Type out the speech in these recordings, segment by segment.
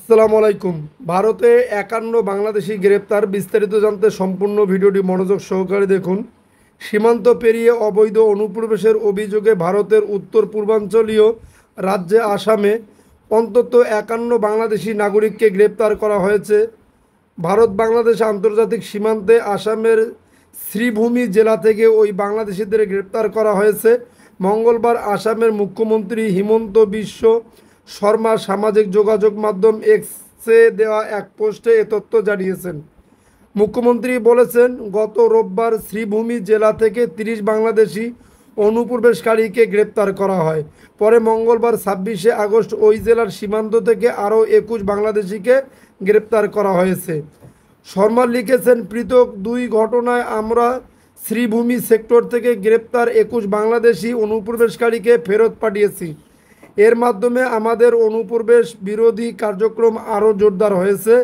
আসসালামু আলাইকুম। ভারতে ৫১ বাংলাদেশি গ্রেপ্তার। বিস্তারিত জানতে সম্পূর্ণ ভিডিওটি মনোযোগ সহকারে দেখুন। সীমান্ত পেরিয়ে অবৈধ অনুপ্রবেশের অভিযোগে ভারতের উত্তর পূর্বাঞ্চলীয় রাজ্যে আসামে অন্তত ৫১ বাংলাদেশি নাগরিককে গ্রেপ্তার করা হয়েছে। ভারত বাংলাদেশ আন্তর্জাতিক সীমান্তে আসামের শ্রীভূমি জেলা থেকে ওই বাংলাদেশিদের গ্রেপ্তার করা হয়েছে। মঙ্গলবার আসামের মুখ্যমন্ত্রী হিমন্ত বিশ্ব শর্মা সামাজিক যোগাযোগ মাধ্যম এক্সে দেওয়া এক পোস্টে এ তথ্য জানিয়েছেন। মুখ্যমন্ত্রী বলেছেন, গত রোববার শ্রীভূমি জেলা থেকে ৩০ বাংলাদেশি অনুপ্রবেশকারীকে গ্রেপ্তার করা হয়। পরে মঙ্গলবার ২৬শে আগস্ট ওই জেলার সীমান্ত থেকে আরও ২১ বাংলাদেশিকে গ্রেপ্তার করা হয়েছে। শর্মা লিখেছেন, পৃথক দুই ঘটনায় আমরা শ্রীভূমি সেক্টর থেকে গ্রেপ্তার ২১ বাংলাদেশি অনুপ্রবেশকারীকে ফেরত পাঠিয়েছি। এর মাধ্যমে আমাদের অনুপ্রবেশ বিরোধী কার্যক্রম আরও জোরদার হয়েছে।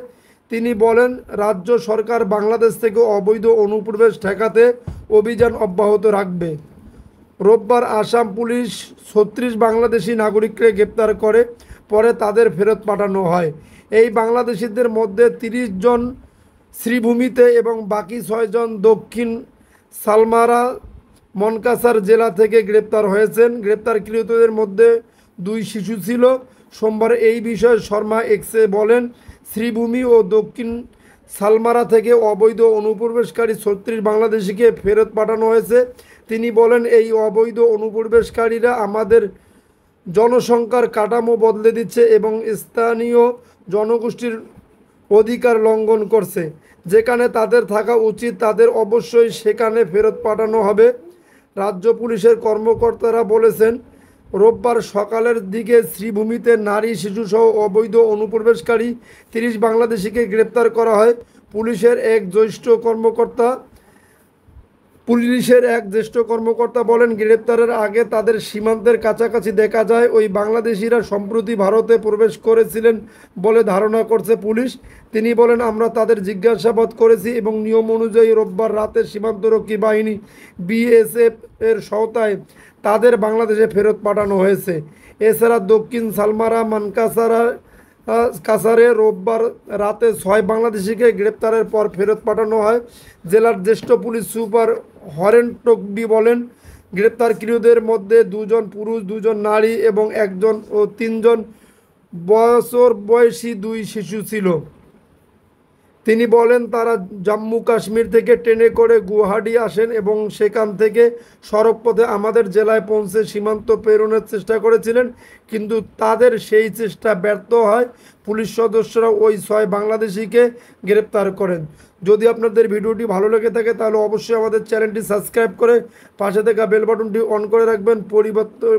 তিনি বলেন, রাজ্য সরকার বাংলাদেশ থেকে অবৈধ অনুপ্রবেশ ঠেকাতে অভিযান অব্যাহত রাখবে। রোববার আসাম পুলিশ ৩৬ বাংলাদেশি নাগরিককে গ্রেপ্তার করে, পরে তাদের ফেরত পাঠানো হয়। এই বাংলাদেশিদের মধ্যে ৩০ জন শ্রীভূমিতে এবং বাকি ৬ জন দক্ষিণ সালমারা মনকাসার জেলা থেকে গ্রেপ্তার হয়েছেন। গ্রেপ্তারকৃতদের মধ্যে 2 শিশু ছিল। সোমবার এই বিষয়ে শর্মা এক্সে বলেন, শ্রীভূমি ও দক্ষিণ সালমারা থেকে অবৈধ অনুপ্রবেশকারী ৩৬ বাংলাদেশিকে ফেরত পাঠানো হয়েছে। তিনি বলেন, এই অবৈধ অনুপ্রবেশকারীরা আমাদের জনসংখ্যার কাঠামো বদলে দিচ্ছে এবং স্থানীয় জনগোষ্ঠীর অধিকার লঙ্ঘন করছে। যেখানে তাদের থাকা উচিত তাদের অবশ্যই সেখানে ফেরত পাঠানো হবে। রাজ্য পুলিশের কর্মকর্তারা বলেছেন, রোববার সকালের দিকে শ্রীভূমিতে নারী শিশুসহ অবৈধ অনুপ্রবেশকারী ৩০ বাংলাদেশিকে গ্রেপ্তার করা হয়। পুলিশের এক জ্যেষ্ঠ কর্মকর্তা বলেন, গ্রেপ্তারের আগে তাদের সীমান্তের কাছাকাছি দেখা যায়। ওই বাংলাদেশিরা সম্প্রতি ভারতে প্রবেশ করেছিলেন বলে ধারণা করছে পুলিশ। তিনি বলেন, আমরা তাদের জিজ্ঞাসাবাদ করেছি এবং নিয়ম অনুযায়ী রোববার রাতে সীমান্তরক্ষী বাহিনী বিএসএফ এর সহায়তায় তাদের বাংলাদেশে ফেরত পাঠানো হয়েছে। এছাড়া দক্ষিণ সালমারা কাসারে রোববার রাতে ৬ বাংলাদেশিকে গ্রেপ্তারের পর ফেরত পাঠানো হয়। জেলার জ্যেষ্ঠ পুলিশ সুপার হরেন টকবি বলেন, গ্রেপ্তারকৃতদের মধ্যে 2 জন পুরুষ, 2 জন নারী এবং 1 জন ও 3 জন বছর বয়সী 2 শিশু ছিল। তিনি বলেন, তারা জম্মু কাশ্মীর থেকে ট্রেনে করে গুয়াহাটি আসেন এবং সেখান থেকে সড়কপথে আমাদের জেলায় পৌঁছে সীমান্ত পেরোনোর চেষ্টা করেছিলেন, কিন্তু তাদের সেই চেষ্টা ব্যর্থ হয়। পুলিশ সদস্যরা ওই 6 বাংলাদেশিকে গ্রেপ্তার করেন। যদি আপনাদের ভিডিওটি ভালো লেগে থাকে তাহলে অবশ্যই আমাদের চ্যানেলটি সাবস্ক্রাইব করে পাশে থাকা বেল বাটনটি অন করে রাখবেন। পরিবর্তন